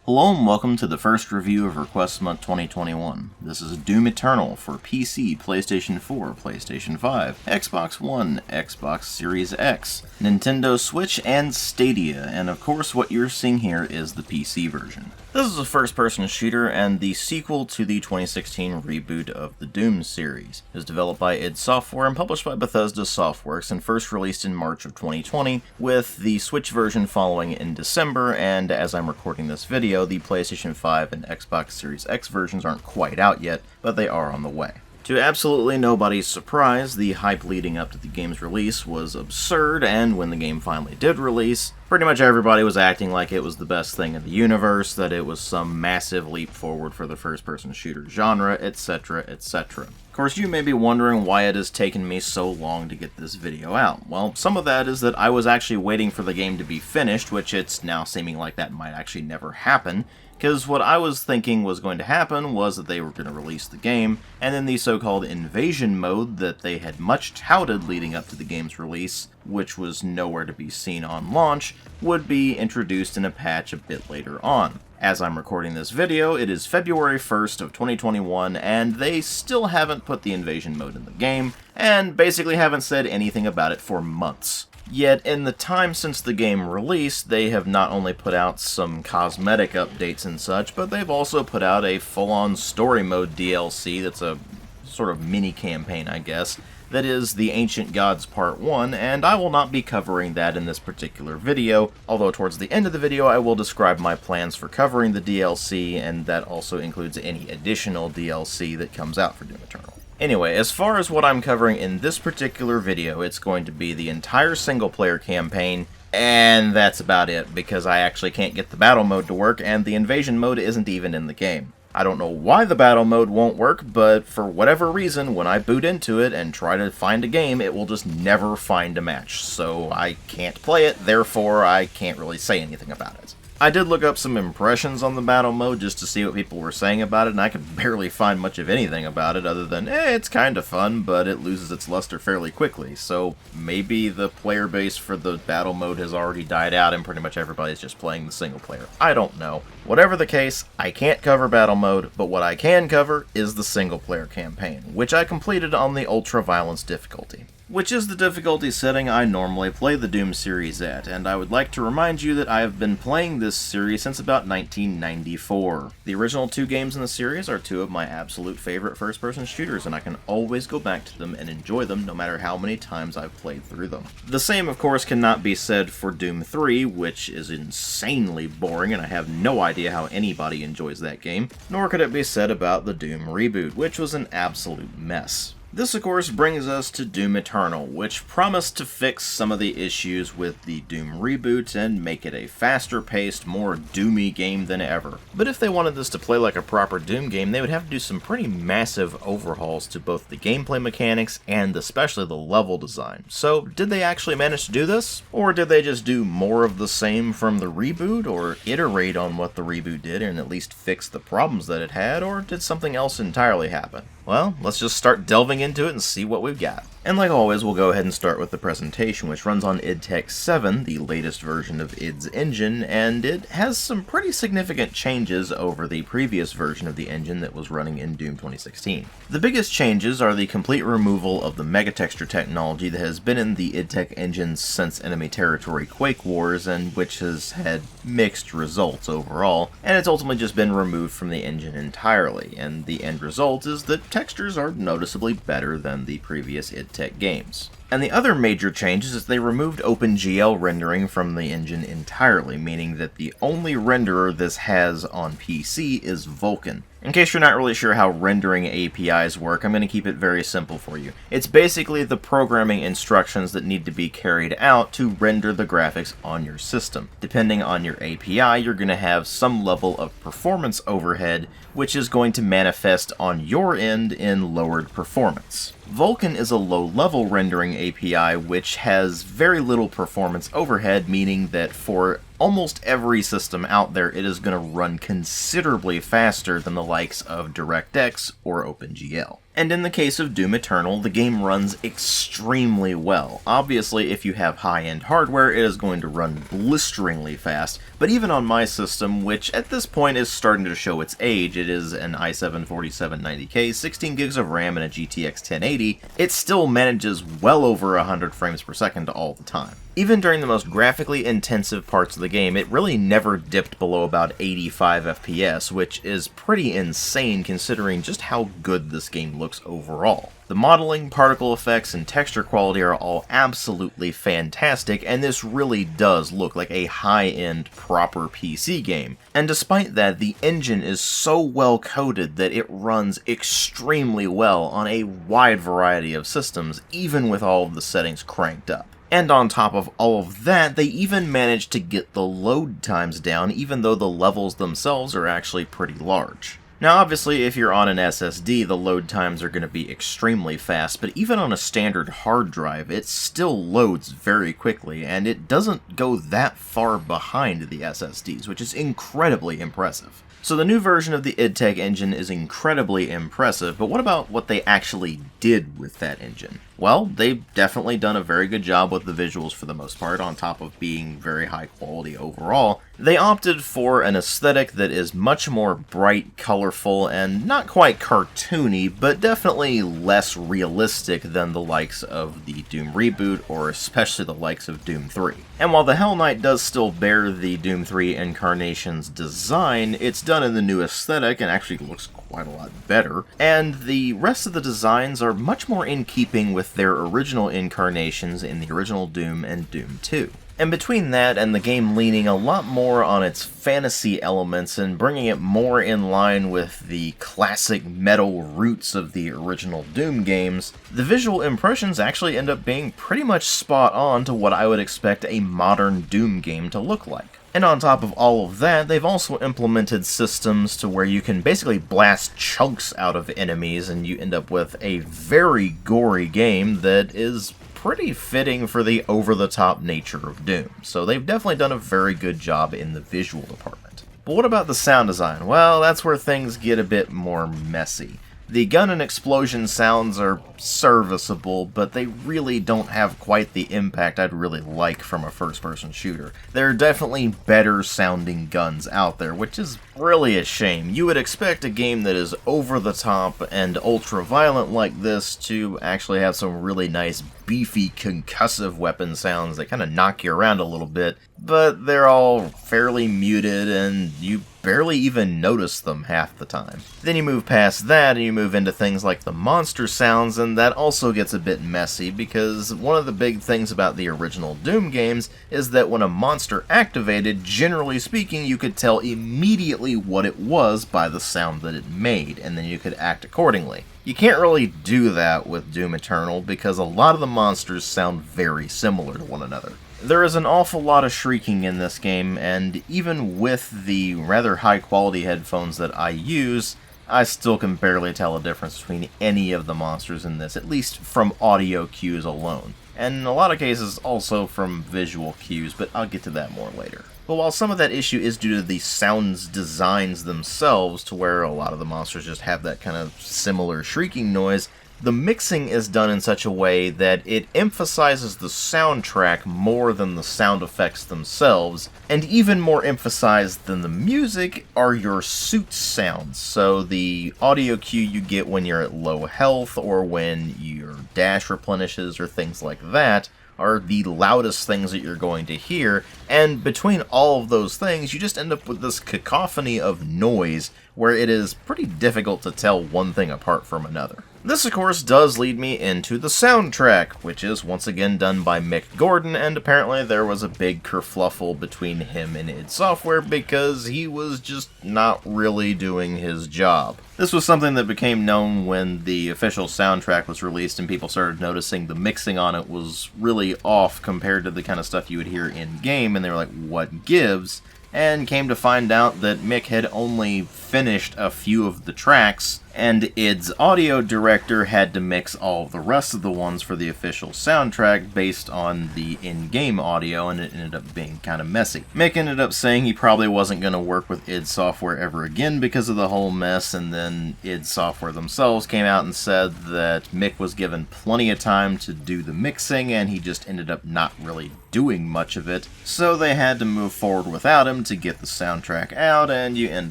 Hello and welcome to the first review of Request Month 2021. This is Doom Eternal for PC, PlayStation 4, PlayStation 5, Xbox One, Xbox Series X, Nintendo Switch, and Stadia, and of course what you're seeing here is the PC version. This is a first-person shooter and the sequel to the 2016 reboot of the Doom series. It was developed by id Software and published by Bethesda Softworks and first released in March of 2020, with the Switch version following in December, and as I'm recording this video, the PlayStation 5 and Xbox Series X versions aren't quite out yet, but they are on the way. To absolutely nobody's surprise, the hype leading up to the game's release was absurd, and when the game finally did release, pretty much everybody was acting like it was the best thing in the universe, that it was some massive leap forward for the first-person shooter genre, etc., etc. Of course, you may be wondering why it has taken me so long to get this video out. Well, some of that is that I was actually waiting for the game to be finished, which it's now seeming like that might actually never happen, because what I was thinking was going to happen was that they were going to release the game, and then the so-called invasion mode that they had much touted leading up to the game's release, which was nowhere to be seen on launch, would be introduced in a patch a bit later on. As I'm recording this video, it is February 1st of 2021, and they still haven't put the invasion mode in the game, and basically haven't said anything about it for months. Yet, in the time since the game released, they have not only put out some cosmetic updates and such, but they've also put out a full-on story mode DLC that's a sort of mini-campaign, I guess, that is the Ancient Gods Part 1, and I will not be covering that in this particular video, although towards the end of the video I will describe my plans for covering the DLC, and that also includes any additional DLC that comes out for Doom Eternal. Anyway, as far as what I'm covering in this particular video, it's going to be the entire single-player campaign, and that's about it, because I actually can't get the battle mode to work, and the invasion mode isn't even in the game. I don't know why the battle mode won't work, but for whatever reason, when I boot into it and try to find a game, it will just never find a match, so I can't play it, therefore I can't really say anything about it. I did look up some impressions on the battle mode just to see what people were saying about it, and I could barely find much of anything about it other than, it's kinda fun, but it loses its luster fairly quickly, so maybe the player base for the battle mode has already died out and pretty much everybody's just playing the single player. I don't know. Whatever the case, I can't cover battle mode, but what I can cover is the single player campaign, which I completed on the Ultra Violence difficulty, which is the difficulty setting I normally play the Doom series at, and I would like to remind you that I have been playing this series since about 1994. The original two games in the series are two of my absolute favorite first-person shooters, and I can always go back to them and enjoy them no matter how many times I've played through them. The same, of course, cannot be said for Doom 3, which is insanely boring, and I have no idea how anybody enjoys that game, nor could it be said about the Doom reboot, which was an absolute mess. This, of course, brings us to Doom Eternal, which promised to fix some of the issues with the Doom reboot and make it a faster-paced, more doomy game than ever. But if they wanted this to play like a proper Doom game, they would have to do some pretty massive overhauls to both the gameplay mechanics and especially the level design. So, did they actually manage to do this? Or did they just do more of the same from the reboot, or iterate on what the reboot did and at least fix the problems that it had, or did something else entirely happen? Well, let's just start delving into it and see what we've got. And like always, we'll go ahead and start with the presentation, which runs on id Tech 7, the latest version of id's engine, and it has some pretty significant changes over the previous version of the engine that was running in Doom 2016. The biggest changes are the complete removal of the megatexture technology that has been in the id Tech engine since Enemy Territory Quake Wars, and which has had mixed results overall, and it's ultimately just been removed from the engine entirely, and the end result is that textures are noticeably better than the previous id Tech games. And the other major changes is they removed OpenGL rendering from the engine entirely, meaning that the only renderer this has on PC is Vulkan. In case you're not really sure how rendering APIs work, I'm going to keep it very simple for you. It's basically the programming instructions that need to be carried out to render the graphics on your system. Depending on your API, you're going to have some level of performance overhead, which is going to manifest on your end in lowered performance. Vulkan is a low-level rendering API which has very little performance overhead, meaning that for almost every system out there, it is going to run considerably faster than the likes of DirectX or OpenGL. And in the case of Doom Eternal, the game runs extremely well. Obviously, if you have high-end hardware, it is going to run blisteringly fast, but even on my system, which at this point is starting to show its age, it is an i7-4790K, 16 gigs of RAM, and a GTX 1080, it still manages well over 100 frames per second all the time. Even during the most graphically intensive parts of the game, it really never dipped below about 85 FPS, which is pretty insane considering just how good this game looks overall. The modeling, particle effects, and texture quality are all absolutely fantastic, and this really does look like a high-end, proper PC game. And despite that, the engine is so well coded that it runs extremely well on a wide variety of systems, even with all of the settings cranked up. And on top of all of that, they even managed to get the load times down, even though the levels themselves are actually pretty large. Now obviously, if you're on an SSD, the load times are going to be extremely fast, but even on a standard hard drive, it still loads very quickly, and it doesn't go that far behind the SSDs, which is incredibly impressive. So the new version of the idTech engine is incredibly impressive, but what about what they actually did with that engine? Well, they've definitely done a very good job with the visuals for the most part, on top of being very high quality overall. They opted for an aesthetic that is much more bright, colorful, and not quite cartoony, but definitely less realistic than the likes of the Doom reboot, or especially the likes of Doom 3. And while the Hell Knight does still bear the Doom 3 Incarnation's design, it's done in the new aesthetic and actually looks quite a lot better, and the rest of the designs are much more in keeping with their original incarnations in the original Doom and Doom 2. And between that and the game leaning a lot more on its fantasy elements and bringing it more in line with the classic metal roots of the original Doom games, the visual impressions actually end up being pretty much spot on to what I would expect a modern Doom game to look like. And on top of all of that, they've also implemented systems to where you can basically blast chunks out of enemies and you end up with a very gory game that is pretty fitting for the over-the-top nature of Doom. So they've definitely done a very good job in the visual department. But what about the sound design? Well, that's where things get a bit more messy. The gun and explosion sounds are serviceable, but they really don't have quite the impact I'd really like from a first-person shooter. There are definitely better sounding guns out there, which is really a shame. You would expect a game that is over-the-top and ultra-violent like this to actually have some really nice, beefy, concussive weapon sounds that kind of knock you around a little bit, but they're all fairly muted and you barely even notice them half the time. Then you move past that and you move into things like the monster sounds, and that also gets a bit messy because one of the big things about the original Doom games is that when a monster activated, generally speaking, you could tell immediately what it was by the sound that it made, and then you could act accordingly. You can't really do that with Doom Eternal because a lot of the monsters sound very similar to one another. There is an awful lot of shrieking in this game, and even with the rather high quality headphones that I use, I still can barely tell a difference between any of the monsters in this, at least from audio cues alone. And in a lot of cases also from visual cues, but I'll get to that more later. But while some of that issue is due to the sounds designs themselves, to where a lot of the monsters just have that kind of similar shrieking noise, the mixing is done in such a way that it emphasizes the soundtrack more than the sound effects themselves, and even more emphasized than the music are your suit sounds. So the audio cue you get when you're at low health, or when your dash replenishes, or things like that, are the loudest things that you're going to hear, and between all of those things, you just end up with this cacophony of noise where it is pretty difficult to tell one thing apart from another. This, of course, does lead me into the soundtrack, which is once again done by Mick Gordon, and apparently there was a big kerfluffle between him and id Software because he was just not really doing his job. This was something that became known when the official soundtrack was released and people started noticing the mixing on it was really off compared to the kind of stuff you would hear in-game, and they were like, what gives? And came to find out that Mick had only finished a few of the tracks, and id's audio director had to mix all of the rest of the ones for the official soundtrack based on the in-game audio, and it ended up being kind of messy. Mick ended up saying he probably wasn't going to work with id Software ever again because of the whole mess, and then id Software themselves came out and said that Mick was given plenty of time to do the mixing, and he just ended up not really doing much of it, so they had to move forward without him to get the soundtrack out, and you end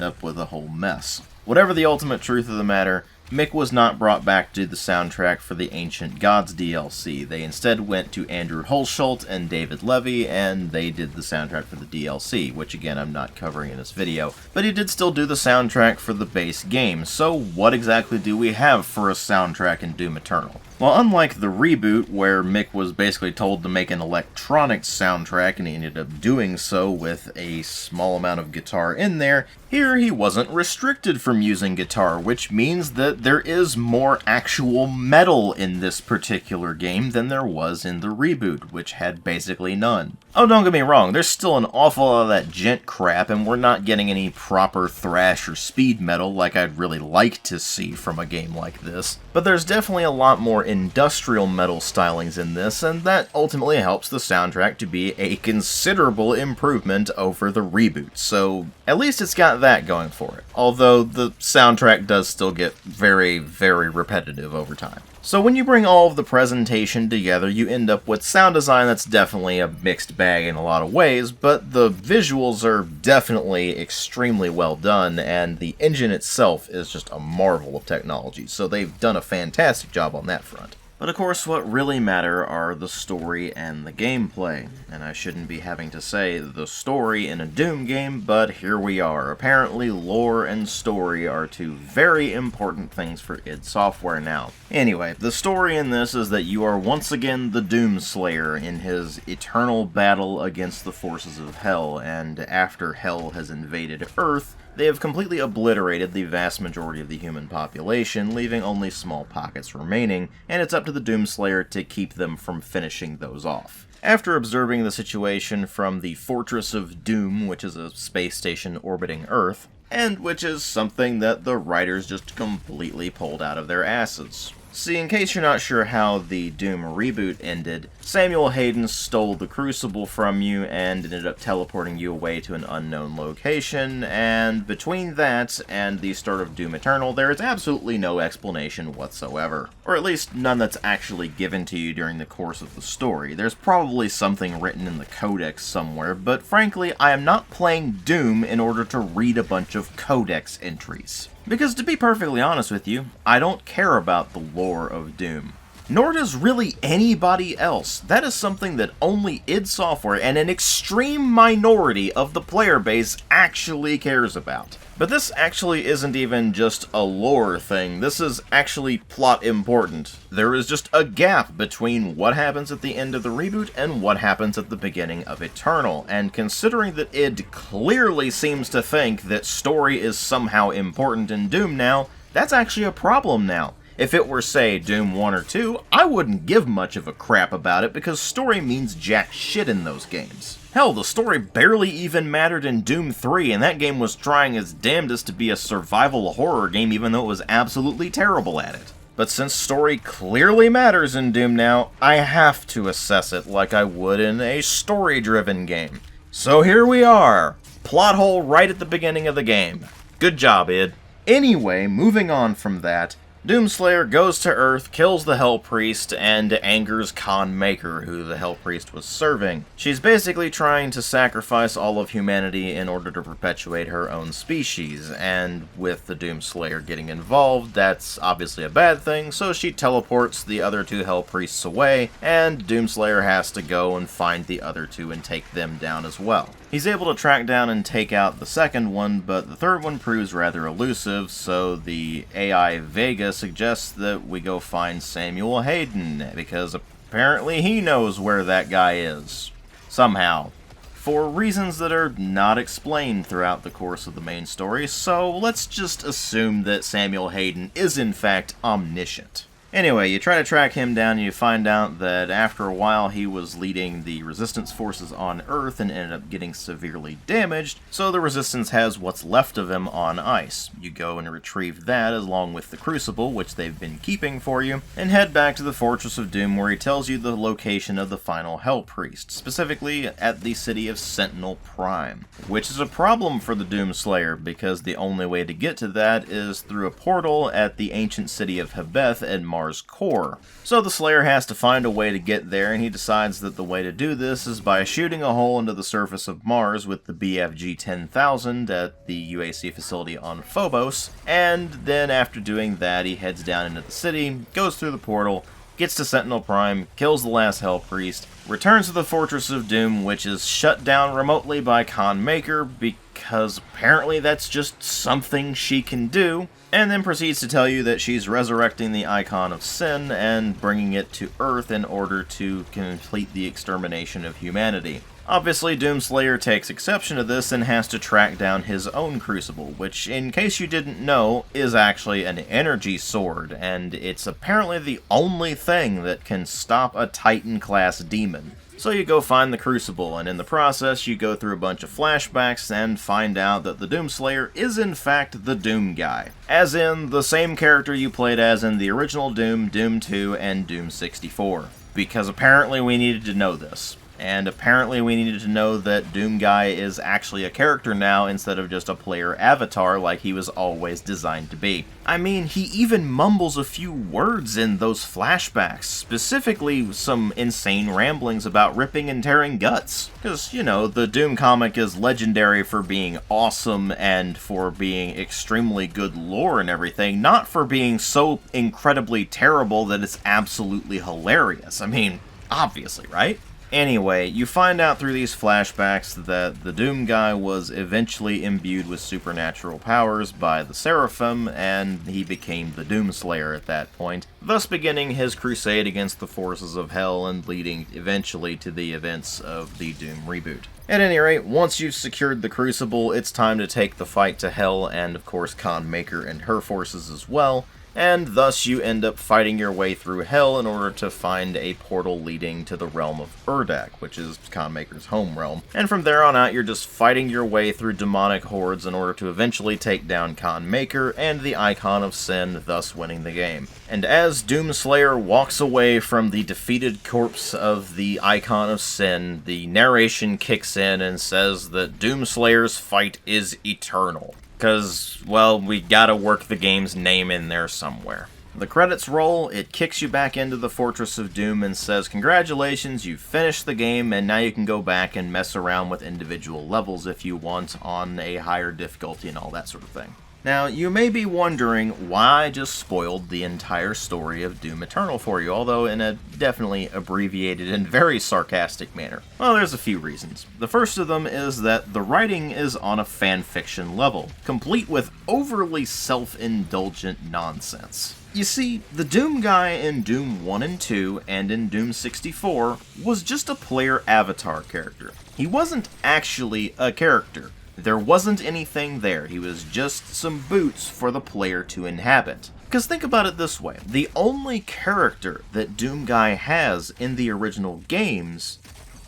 up with a whole mess. Whatever the ultimate truth of the matter, Mick was not brought back to do the soundtrack for the Ancient Gods DLC. They instead went to Andrew Hulshult and David Levy, and they did the soundtrack for the DLC, which again I'm not covering in this video. But he did still do the soundtrack for the base game, so what exactly do we have for a soundtrack in Doom Eternal? Well, unlike the reboot, where Mick was basically told to make an electronic soundtrack and he ended up doing so with a small amount of guitar in there, here he wasn't restricted from using guitar, which means that there is more actual metal in this particular game than there was in the reboot, which had basically none. Oh, don't get me wrong, there's still an awful lot of that gent crap, and we're not getting any proper thrash or speed metal like I'd really like to see from a game like this, but there's definitely a lot more industrial metal stylings in this, and that ultimately helps the soundtrack to be a considerable improvement over the reboot, so at least it's got that going for it, although the soundtrack does still get very, very repetitive over time. So when you bring all of the presentation together, you end up with sound design that's definitely a mixed bag in a lot of ways, but the visuals are definitely extremely well done, and the engine itself is just a marvel of technology, so they've done a fantastic job on that front. But of course, what really matter are the story and the gameplay. And I shouldn't be having to say the story in a Doom game, but here we are. Apparently, lore and story are two very important things for id Software now. Anyway, the story in this is that you are once again the Doom Slayer in his eternal battle against the forces of Hell, and after Hell has invaded Earth, they have completely obliterated the vast majority of the human population, leaving only small pockets remaining, and it's up to the Doomslayer to keep them from finishing those off. After observing the situation from the Fortress of Doom, which is a space station orbiting Earth, and which is something that the writers just completely pulled out of their asses. See, in case you're not sure how the Doom reboot ended, Samuel Hayden stole the Crucible from you and ended up teleporting you away to an unknown location, and between that and the start of Doom Eternal, there is absolutely no explanation whatsoever. Or at least none that's actually given to you during the course of the story. There's probably something written in the Codex somewhere, but frankly, I am not playing Doom in order to read a bunch of Codex entries. Because to be perfectly honest with you, I don't care about the lore of Doom. Nor does really anybody else. That is something that only id Software and an extreme minority of the player base actually cares about. But this actually isn't even just a lore thing, this is actually plot important. There is just a gap between what happens at the end of the reboot and what happens at the beginning of Eternal, and considering that id clearly seems to think that story is somehow important in Doom now, that's actually a problem now. If it were, say, Doom 1 or 2, I wouldn't give much of a crap about it because story means jack shit in those games. Hell, the story barely even mattered in Doom 3, and that game was trying its damnedest to be a survival horror game even though it was absolutely terrible at it. But since story clearly matters in Doom now, I have to assess it like I would in a story-driven game. So here we are. Plot hole right at the beginning of the game. Good job, id. Anyway, moving on from that, Doomslayer goes to Earth, kills the Hell Priest, and angers Khan Maker, who the Hell Priest was serving. She's basically trying to sacrifice all of humanity in order to perpetuate her own species, and with the Doomslayer getting involved, that's obviously a bad thing, so she teleports the other two Hell Priests away, and Doomslayer has to go and find the other two and take them down as well. He's able to track down and take out the second one, but the third one proves rather elusive, so the AI Vega suggests that we go find Samuel Hayden, because apparently he knows where that guy is. Somehow. For reasons that are not explained throughout the course of the main story, so let's just assume that Samuel Hayden is in fact omniscient. Anyway, you try to track him down and you find out that after a while he was leading the resistance forces on Earth and ended up getting severely damaged, so the resistance has what's left of him on ice. You go and retrieve that along with the Crucible, which they've been keeping for you, and head back to the Fortress of Doom where he tells you the location of the final Hell Priest, specifically at the city of Sentinel Prime, which is a problem for the Doomslayer because the only way to get to that is through a portal at the ancient city of Hebeth and Mars Core. So the Slayer has to find a way to get there, and he decides that the way to do this is by shooting a hole into the surface of Mars with the BFG 10,000 at the UAC facility on Phobos, and then after doing that he heads down into the city, goes through the portal, gets to Sentinel Prime, kills the last Hell Priest, returns to the Fortress of Doom, which is shut down remotely by Khan Maker because apparently that's just something she can do, and then proceeds to tell you that she's resurrecting the Icon of Sin and bringing it to Earth in order to complete the extermination of humanity. Obviously, Doomslayer takes exception to this and has to track down his own Crucible, which, in case you didn't know, is actually an energy sword, and it's apparently the only thing that can stop a Titan-class demon. So you go find the Crucible, and in the process you go through a bunch of flashbacks and find out that the Doomslayer is in fact the Doom guy. As in, the same character you played as in the original Doom, Doom 2, and Doom 64. Because apparently we needed to know this. And apparently we needed to know that Doom Guy is actually a character now instead of just a player avatar like he was always designed to be. I mean, he even mumbles a few words in those flashbacks, specifically some insane ramblings about ripping and tearing guts. Because, you know, the Doom comic is legendary for being awesome and for being extremely good lore and everything, not for being so incredibly terrible that it's absolutely hilarious. I mean, obviously, right? Anyway, you find out through these flashbacks that the Doom Guy was eventually imbued with supernatural powers by the Seraphim, and he became the Doomslayer at that point, thus beginning his crusade against the forces of Hell and leading eventually to the events of the Doom reboot. At any rate, once you've secured the Crucible, it's time to take the fight to Hell and, of course, Khan Maker and her forces as well, and thus you end up fighting your way through Hell in order to find a portal leading to the realm of Urdak, which is Khan Maker's home realm. And from there on out, you're just fighting your way through demonic hordes in order to eventually take down Khan Maker and the Icon of Sin, thus winning the game. And as Doomslayer walks away from the defeated corpse of the Icon of Sin, the narration kicks in and says that Doomslayer's fight is eternal. Because, well, we gotta work the game's name in there somewhere. The credits roll, it kicks you back into the Fortress of Doom and says, congratulations, you've finished the game, and now you can go back and mess around with individual levels if you want on a higher difficulty and all that sort of thing. Now, you may be wondering why I just spoiled the entire story of Doom Eternal for you, although in a definitely abbreviated and very sarcastic manner. Well, there's a few reasons. The first of them is that the writing is on a fanfiction level, complete with overly self-indulgent nonsense. You see, the Doom guy in Doom 1 and 2 and in Doom 64 was just a player avatar character. He wasn't actually a character. There wasn't anything there, he was just some boots for the player to inhabit. Because think about it this way, the only character that Doom Guy has in the original games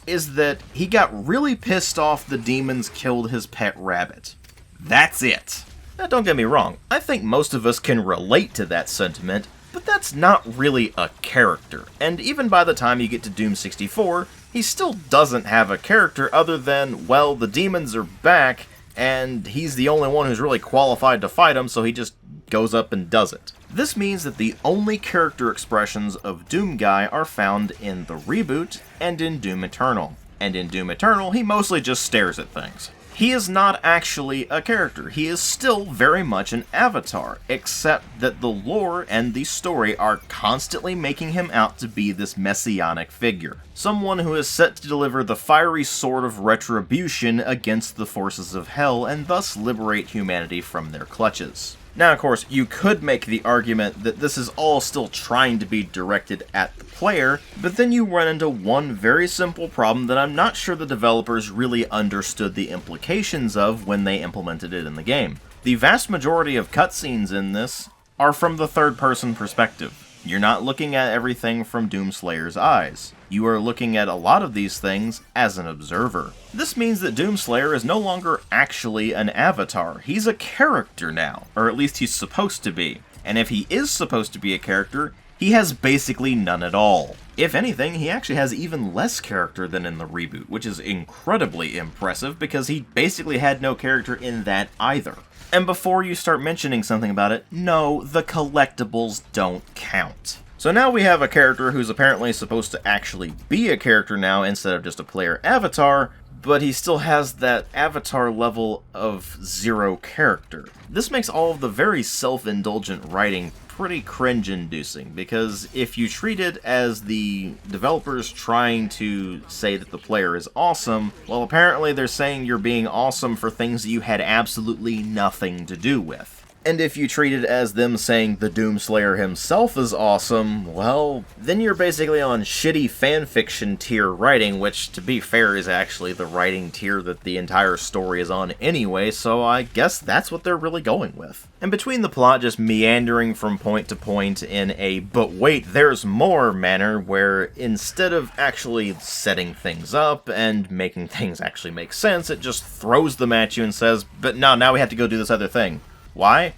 is that he got really pissed off the demons killed his pet rabbit. That's it. Now don't get me wrong, I think most of us can relate to that sentiment, but that's not really a character. And even by the time you get to Doom 64, he still doesn't have a character other than, well, the demons are back, and he's the only one who's really qualified to fight them, so he just goes up and does it. This means that the only character expressions of Doom Guy are found in the reboot and in Doom Eternal. And in Doom Eternal, he mostly just stares at things. He is not actually a character, he is still very much an avatar, except that the lore and the story are constantly making him out to be this messianic figure. Someone who is set to deliver the fiery sword of retribution against the forces of Hell and thus liberate humanity from their clutches. Now, of course, you could make the argument that this is all still trying to be directed at the player, but then you run into one very simple problem that I'm not sure the developers really understood the implications of when they implemented it in the game. The vast majority of cutscenes in this are from the third-person perspective. You're not looking at everything from Doomslayer's eyes. You are looking at a lot of these things as an observer. This means that Doomslayer is no longer actually an avatar. He's a character now, or at least he's supposed to be. And if he is supposed to be a character, he has basically none at all. If anything, he actually has even less character than in the reboot, which is incredibly impressive because he basically had no character in that either. And before you start mentioning something about it, no, the collectibles don't count. So now we have a character who's apparently supposed to actually be a character now instead of just a player avatar, but he still has that avatar level of 0 character. This makes all of the very self-indulgent writing pretty cringe-inducing, because if you treat it as the developers trying to say that the player is awesome, well, apparently they're saying you're being awesome for things that you had absolutely nothing to do with. And if you treat it as them saying the Doomslayer himself is awesome, well, then you're basically on shitty fanfiction tier writing, which, to be fair, is actually the writing tier that the entire story is on anyway, so I guess that's what they're really going with. And between the plot just meandering from point to point in a but wait, there's more manner, where instead of actually setting things up and making things actually make sense, it just throws them at you and says, but no, now we have to go do this other thing. Why?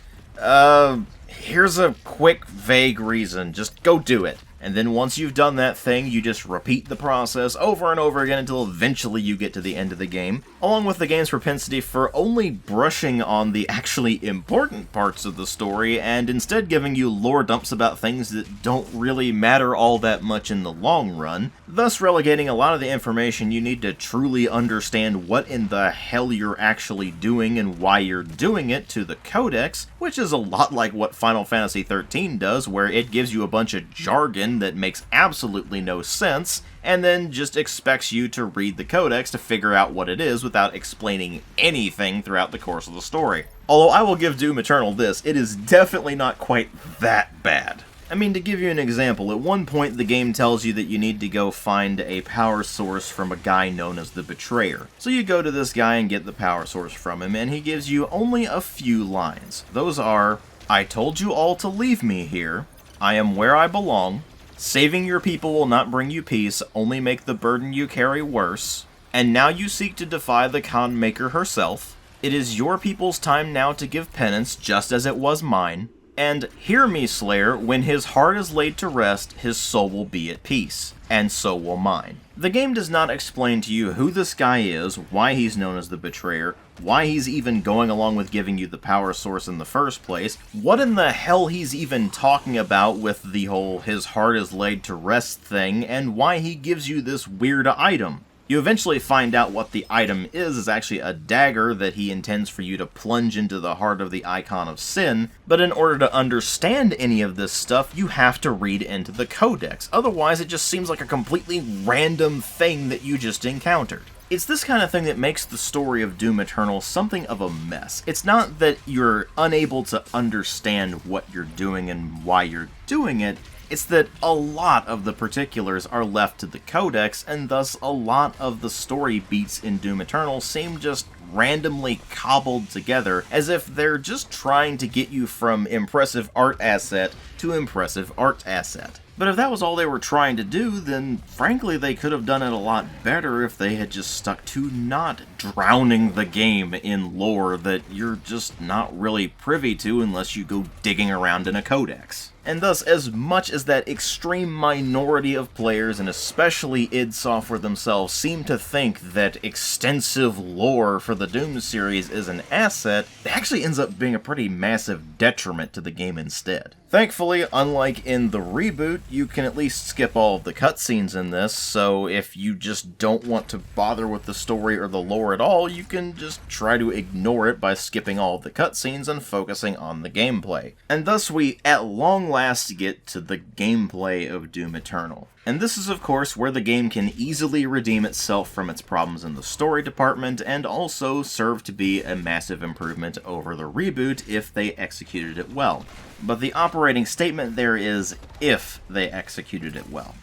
Here's a quick, vague reason. Just go do it. And then once you've done that thing, you just repeat the process over and over again until eventually you get to the end of the game, along with the game's propensity for only brushing on the actually important parts of the story and instead giving you lore dumps about things that don't really matter all that much in the long run, thus relegating a lot of the information you need to truly understand what in the hell you're actually doing and why you're doing it to the Codex, which is a lot like what Final Fantasy XIII does, where it gives you a bunch of jargon that makes absolutely no sense, and then just expects you to read the Codex to figure out what it is without explaining anything throughout the course of the story. Although I will give Doom Eternal this, it is definitely not quite that bad. I mean, to give you an example, at one point the game tells you that you need to go find a power source from a guy known as the Betrayer. So you go to this guy and get the power source from him, and he gives you only a few lines. Those are, "I told you all to leave me here," "I am where I belong," "Saving your people will not bring you peace, only make the burden you carry worse," "And now you seek to defy the Khan Maker herself," "It is your people's time now to give penance, just as it was mine," and "Hear me, Slayer, when his heart is laid to rest, his soul will be at peace, and so will mine." The game does not explain to you who this guy is, why he's known as the Betrayer, why he's even going along with giving you the power source in the first place, what in the hell he's even talking about with the whole his heart is laid to rest thing, and why he gives you this weird item. You eventually find out what the item is actually a dagger that he intends for you to plunge into the heart of the Icon of Sin, but in order to understand any of this stuff, you have to read into the Codex. Otherwise, it just seems like a completely random thing that you just encountered. It's this kind of thing that makes the story of Doom Eternal something of a mess. It's not that you're unable to understand what you're doing and why you're doing it, it's that a lot of the particulars are left to the Codex, and thus a lot of the story beats in Doom Eternal seem just randomly cobbled together, as if they're just trying to get you from impressive art asset to impressive art asset. But if that was all they were trying to do, then frankly they could have done it a lot better if they had just stuck to not drowning the game in lore that you're just not really privy to unless you go digging around in a codex. And thus, as much as that extreme minority of players, and especially id Software themselves, seem to think that extensive lore for the Doom series is an asset, it actually ends up being a pretty massive detriment to the game instead. Thankfully, unlike in the reboot, you can at least skip all of the cutscenes in this, so if you just don't want to bother with the story or the lore at all, you can just try to ignore it by skipping all of the cutscenes and focusing on the gameplay. And thus we, at long last, get to the gameplay of Doom Eternal. And this is of course where the game can easily redeem itself from its problems in the story department, and also serve to be a massive improvement over the reboot if they executed it well. But the operating statement there is, if they executed it well.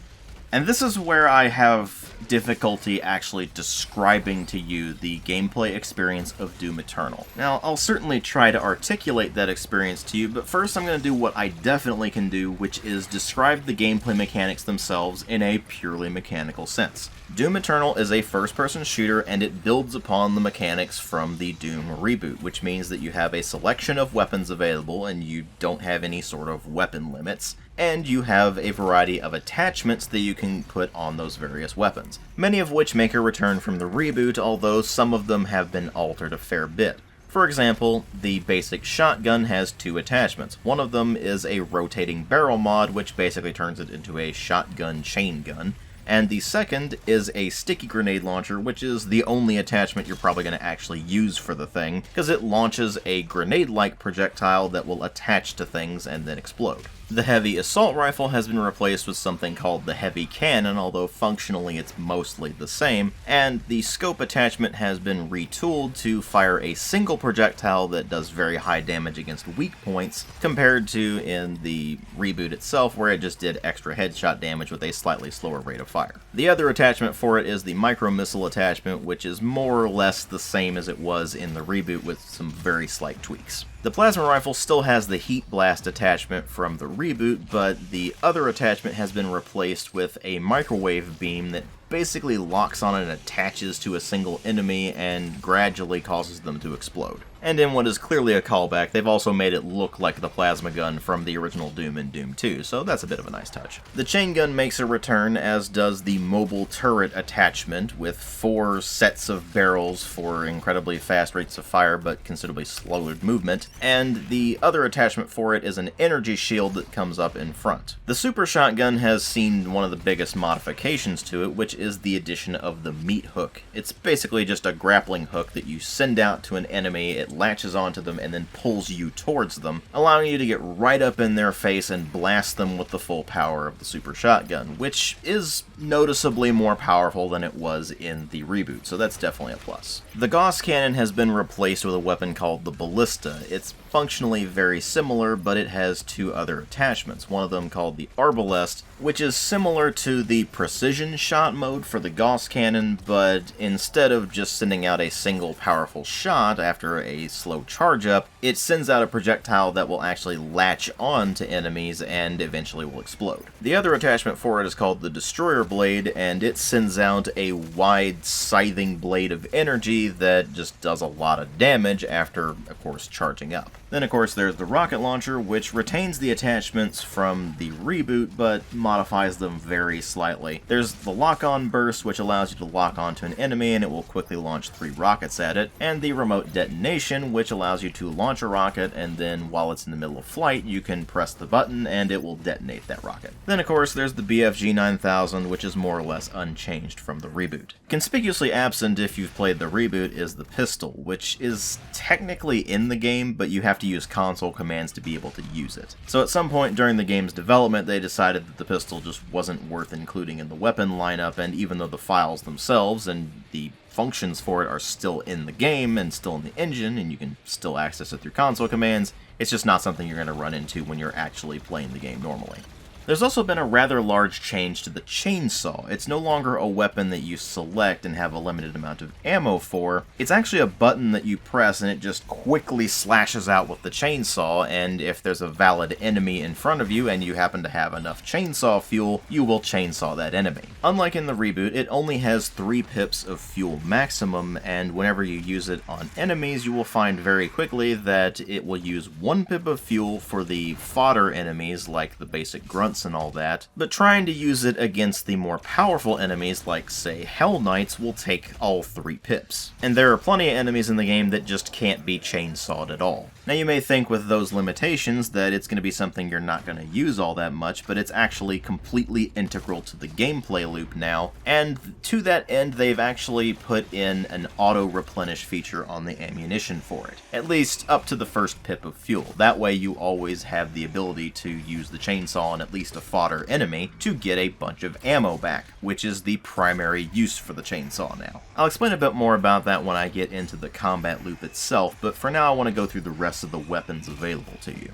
And this is where I have difficulty actually describing to you the gameplay experience of Doom Eternal. Now, I'll certainly try to articulate that experience to you, but first I'm going to do what I definitely can do, which is describe the gameplay mechanics themselves in a purely mechanical sense. Doom Eternal is a first-person shooter, and it builds upon the mechanics from the Doom reboot, which means that you have a selection of weapons available, and you don't have any sort of weapon limits, and you have a variety of attachments that you can put on those various weapons, many of which make a return from the reboot, although some of them have been altered a fair bit. For example, the basic shotgun has two attachments. One of them is a rotating barrel mod, which basically turns it into a shotgun chain gun, and the second is a sticky grenade launcher, which is the only attachment you're probably going to actually use for the thing, because it launches a grenade-like projectile that will attach to things and then explode. The heavy assault rifle has been replaced with something called the heavy cannon, although functionally it's mostly the same, and the scope attachment has been retooled to fire a single projectile that does very high damage against weak points, compared to in the reboot itself where it just did extra headshot damage with a slightly slower rate of fire. The other attachment for it is the micro missile attachment, which is more or less the same as it was in the reboot with some very slight tweaks. The plasma rifle still has the heat blast attachment from the reboot, but the other attachment has been replaced with a microwave beam that basically locks on and attaches to a single enemy and gradually causes them to explode. And in what is clearly a callback, they've also made it look like the plasma gun from the original Doom and Doom 2, so that's a bit of a nice touch. The chain gun makes a return, as does the mobile turret attachment, with 4 sets of barrels for incredibly fast rates of fire but considerably slowed movement, and the other attachment for it is an energy shield that comes up in front. The super shotgun has seen one of the biggest modifications to it, which is the addition of the meat hook. It's basically just a grappling hook that you send out to an enemy, it latches onto them, and then pulls you towards them, allowing you to get right up in their face and blast them with the full power of the super shotgun, which is noticeably more powerful than it was in the reboot, so that's definitely a plus. The Gauss cannon has been replaced with a weapon called the Ballista. It's functionally very similar, but it has 2 other attachments, one of them called the Arbalest, which is similar to the precision shot mode for the Gauss cannon, but instead of just sending out a single powerful shot after a slow charge up, it sends out a projectile that will actually latch on to enemies and eventually will explode. The other attachment for it is called the Destroyer Blade, and it sends out a wide scything blade of energy that just does a lot of damage after, of course, charging up. Then, of course, there's the rocket launcher, which retains the attachments from the reboot, but modifies them very slightly. There's the lock-on burst, which allows you to lock onto an enemy and it will quickly launch 3 rockets at it, and the remote detonation, which allows you to launch a rocket, and then while it's in the middle of flight, you can press the button and it will detonate that rocket. Then, of course, there's the BFG 9000, which is more or less unchanged from the reboot. Conspicuously absent if you've played the reboot is the pistol, which is technically in the game, but you have to use console commands to be able to use it. So at some point during the game's development, they decided that the pistol just wasn't worth including in the weapon lineup, and even though the files themselves and the functions for it are still in the game and still in the engine, and you can still access it through console commands, it's just not something you're going to run into when you're actually playing the game normally. There's also been a rather large change to the chainsaw. It's no longer a weapon that you select and have a limited amount of ammo for. It's actually a button that you press and it just quickly slashes out with the chainsaw, and if there's a valid enemy in front of you and you happen to have enough chainsaw fuel, you will chainsaw that enemy. Unlike in the reboot, it only has 3 pips of fuel maximum, and whenever you use it on enemies, you will find very quickly that it will use 1 pip of fuel for the fodder enemies like the basic grunts and all that, but trying to use it against the more powerful enemies like, say, Hell Knights will take all 3 pips. And there are plenty of enemies in the game that just can't be chainsawed at all. Now you may think with those limitations that it's going to be something you're not going to use all that much, but it's actually completely integral to the gameplay loop now, and to that end they've actually put in an auto-replenish feature on the ammunition for it. At least up to the first pip of fuel. That way you always have the ability to use the chainsaw on at least a fodder enemy to get a bunch of ammo back, which is the primary use for the chainsaw now. I'll explain a bit more about that when I get into the combat loop itself, but for now I want to go through the rest of the weapons available to you.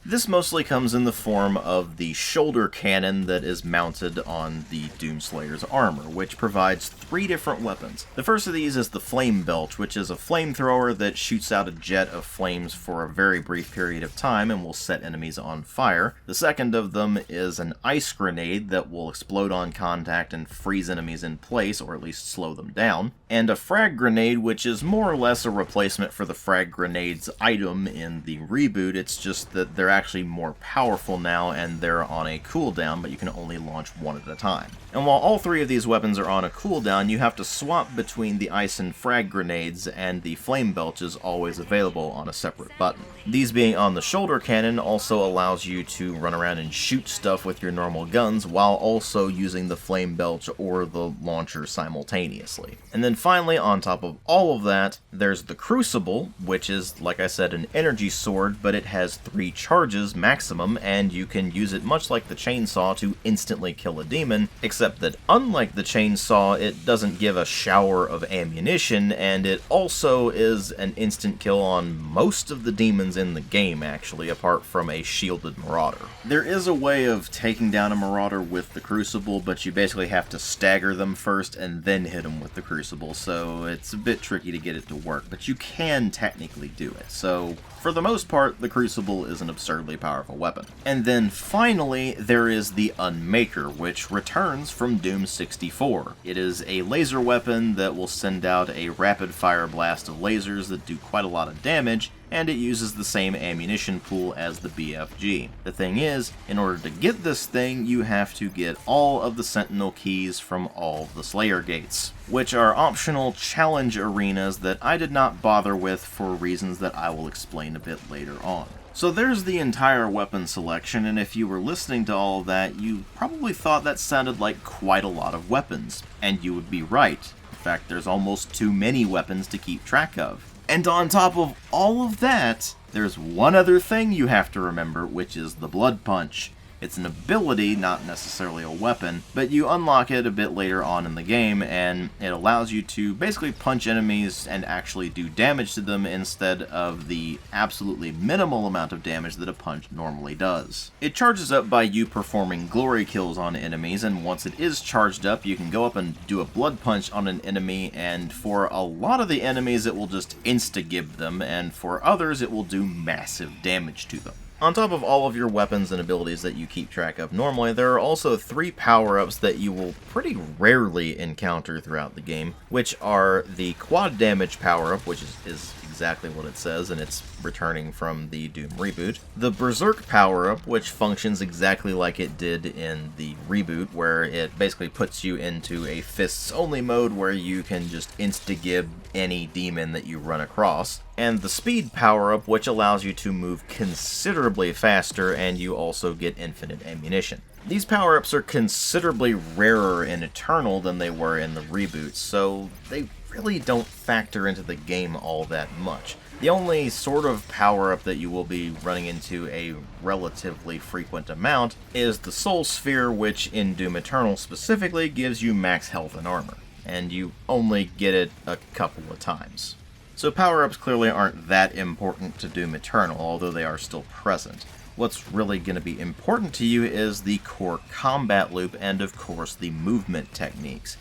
This mostly comes in the form of the shoulder cannon that is mounted on the Doomslayer's armor, which provides 3 different weapons. The first of these is the Flame Belch, which is a flamethrower that shoots out a jet of flames for a very brief period of time and will set enemies on fire. The second of them is an ice grenade that will explode on contact and freeze enemies in place, or at least slow them down. And a frag grenade, which is more or less a replacement for the frag grenade's item in the reboot. It's just that they're actually more powerful now and they're on a cooldown, but you can only launch one at a time. And while all 3 of these weapons are on a cooldown, you have to swap between the ice and frag grenades, and the flame belch is always available on a separate button. These being on the shoulder cannon also allows you to run around and shoot stuff with your normal guns while also using the flame belch or the launcher simultaneously. And then finally, on top of all of that, there's the Crucible, which is, like I said, an energy sword, but it has 3 charges maximum, and you can use it much like the chainsaw to instantly kill a demon, except that unlike the chainsaw, it doesn't give a shower of ammunition, and it also is an instant kill on most of the demons in the game, actually, apart from a shielded marauder. There is a way of taking down a marauder with the Crucible, but you basically have to stagger them first and then hit them with the Crucible, so it's a bit tricky to get it to work, but you can technically do it. So for the most part, the Crucible is an absurdly powerful weapon. And then finally, there is the Unmaker, which returns from Doom 64. It is a laser weapon that will send out a rapid-fire blast of lasers that do quite a lot of damage, and it uses the same ammunition pool as the BFG. The thing is, in order to get this thing, you have to get all of the Sentinel keys from all the Slayer gates, which are optional challenge arenas that I did not bother with for reasons that I will explain a bit later on. So there's the entire weapon selection, and if you were listening to all of that, you probably thought that sounded like quite a lot of weapons. And you would be right. In fact, there's almost too many weapons to keep track of. And on top of all of that, there's one other thing you have to remember, which is the Blood Punch. It's an ability, not necessarily a weapon, but you unlock it a bit later on in the game, and it allows you to basically punch enemies and actually do damage to them instead of the absolutely minimal amount of damage that a punch normally does. It charges up by you performing glory kills on enemies, and once it is charged up, you can go up and do a blood punch on an enemy, and for a lot of the enemies it will just insta-gib them, and for others it will do massive damage to them. On top of all of your weapons and abilities that you keep track of normally, there are also 3 power-ups that you will pretty rarely encounter throughout the game, which are the quad damage power-up, which is exactly what it says, and it's returning from the Doom reboot. The Berserk power-up, which functions exactly like it did in the reboot, where it basically puts you into a fists-only mode where you can just insta-gib any demon that you run across. And the Speed power-up, which allows you to move considerably faster, and you also get infinite ammunition. These power-ups are considerably rarer in Eternal than they were in the reboot, so they really don't factor into the game all that much. The only sort of power-up that you will be running into a relatively frequent amount is the Soul Sphere, which in Doom Eternal specifically gives you max health and armor, and you only get it a couple of times. So power-ups clearly aren't that important to Doom Eternal, although they are still present. What's really going to be important to you is the core combat loop and, of course, the movement techniques,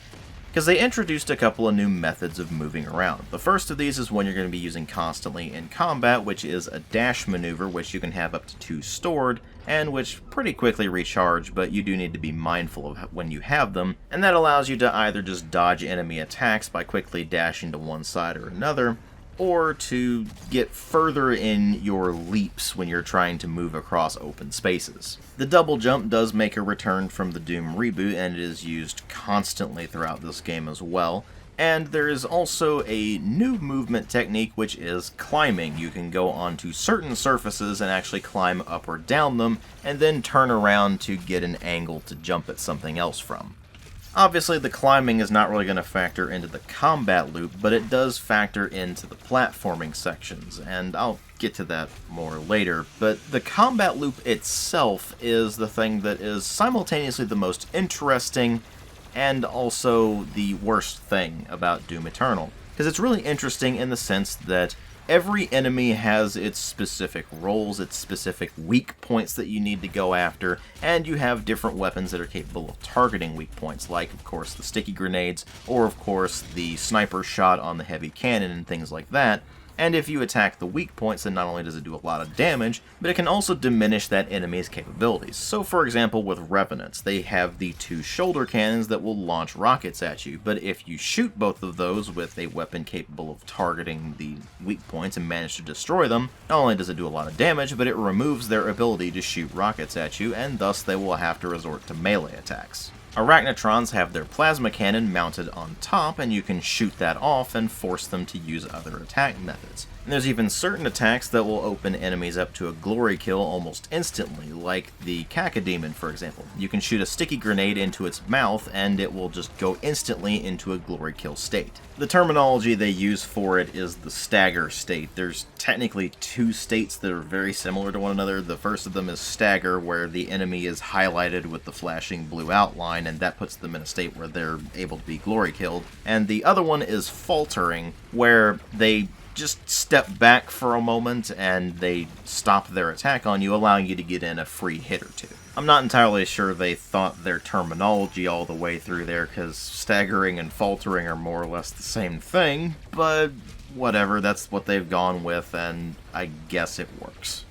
because they introduced a couple of new methods of moving around. The first of these is one you're going to be using constantly in combat, which is a dash maneuver, which you can have up to 2 stored, and which pretty quickly recharge, but you do need to be mindful of when you have them, and that allows you to either just dodge enemy attacks by quickly dashing to one side or another, or to get further in your leaps when you're trying to move across open spaces. The double jump does make a return from the Doom reboot, and it is used constantly throughout this game as well. And there is also a new movement technique, which is climbing. You can go onto certain surfaces and actually climb up or down them, and then turn around to get an angle to jump at something else from. Obviously, the climbing is not really going to factor into the combat loop, but it does factor into the platforming sections, and I'll get to that more later. But the combat loop itself is the thing that is simultaneously the most interesting and also the worst thing about Doom Eternal. Because it's really interesting in the sense that Every enemy has its specific roles, its specific weak points that you need to go after, and you have different weapons that are capable of targeting weak points, like, of course, the sticky grenades, or, of course, the sniper shot on the heavy cannon and things like that. And if you attack the weak points, then not only does it do a lot of damage, but it can also diminish that enemy's capabilities. So for example, with Revenants, they have the 2 shoulder cannons that will launch rockets at you, but if you shoot both of those with a weapon capable of targeting the weak points and manage to destroy them, not only does it do a lot of damage, but it removes their ability to shoot rockets at you, and thus they will have to resort to melee attacks. Arachnotrons have their plasma cannon mounted on top, and you can shoot that off and force them to use other attack methods. And there's even certain attacks that will open enemies up to a glory kill almost instantly, like the Cacodemon, for example. You can shoot a sticky grenade into its mouth, and it will just go instantly into a glory kill state. The terminology they use for it is the stagger state. There's technically 2 states that are very similar to one another. The first of them is stagger, where the enemy is highlighted with the flashing blue outline, and that puts them in a state where they're able to be glory killed. And the other one is faltering, where they just step back for a moment and they stop their attack on you, allowing you to get in a free hit or 2. I'm not entirely sure they thought their terminology all the way through there, because staggering and faltering are more or less the same thing, but whatever, that's what they've gone with, and I guess it works.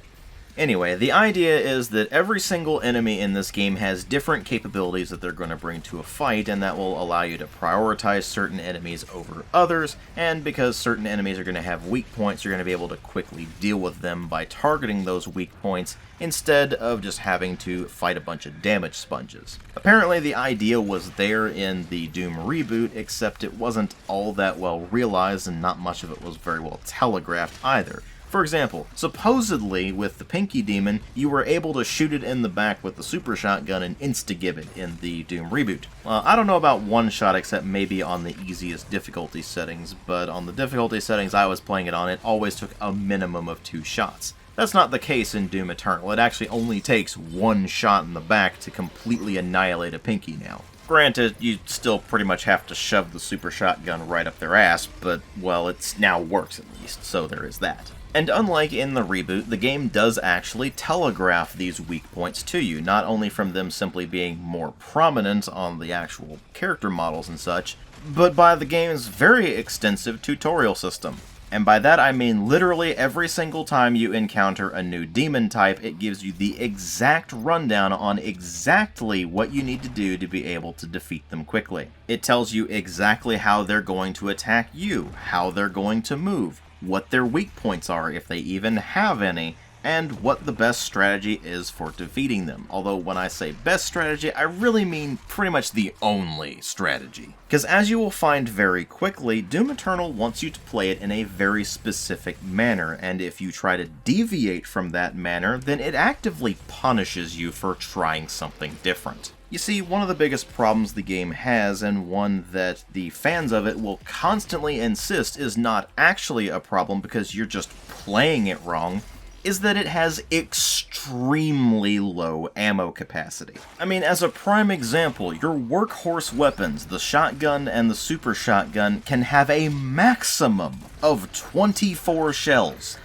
Anyway, the idea is that every single enemy in this game has different capabilities that they're going to bring to a fight, and that will allow you to prioritize certain enemies over others, and because certain enemies are going to have weak points, you're going to be able to quickly deal with them by targeting those weak points, instead of just having to fight a bunch of damage sponges. Apparently the idea was there in the Doom reboot, except it wasn't all that well realized, and not much of it was very well telegraphed either. For example, supposedly with the Pinky Demon, you were able to shoot it in the back with the super shotgun and insta-give it in the Doom reboot. I don't know about one shot except maybe on the easiest difficulty settings, but on the difficulty settings I was playing it on, it always took a minimum of 2 shots. That's not the case in Doom Eternal. It actually only takes 1 shot in the back to completely annihilate a Pinky now. Granted, you still pretty much have to shove the super shotgun right up their ass, but, well, it now works at least, so there is that. And unlike in the reboot, the game does actually telegraph these weak points to you, not only from them simply being more prominent on the actual character models and such, but by the game's very extensive tutorial system. And by that I mean literally every single time you encounter a new demon type, it gives you the exact rundown on exactly what you need to do to be able to defeat them quickly. It tells you exactly how they're going to attack you, how they're going to move, what their weak points are, if they even have any, and what the best strategy is for defeating them. Although when I say best strategy, I really mean pretty much the only strategy. Because as you will find very quickly, Doom Eternal wants you to play it in a very specific manner, and if you try to deviate from that manner, then it actively punishes you for trying something different. You see, one of the biggest problems the game has, and one that the fans of it will constantly insist is not actually a problem because you're just playing it wrong, is that it has extremely low ammo capacity. I mean, as a prime example, your workhorse weapons, the shotgun and the super shotgun, can have a maximum of 24 shells,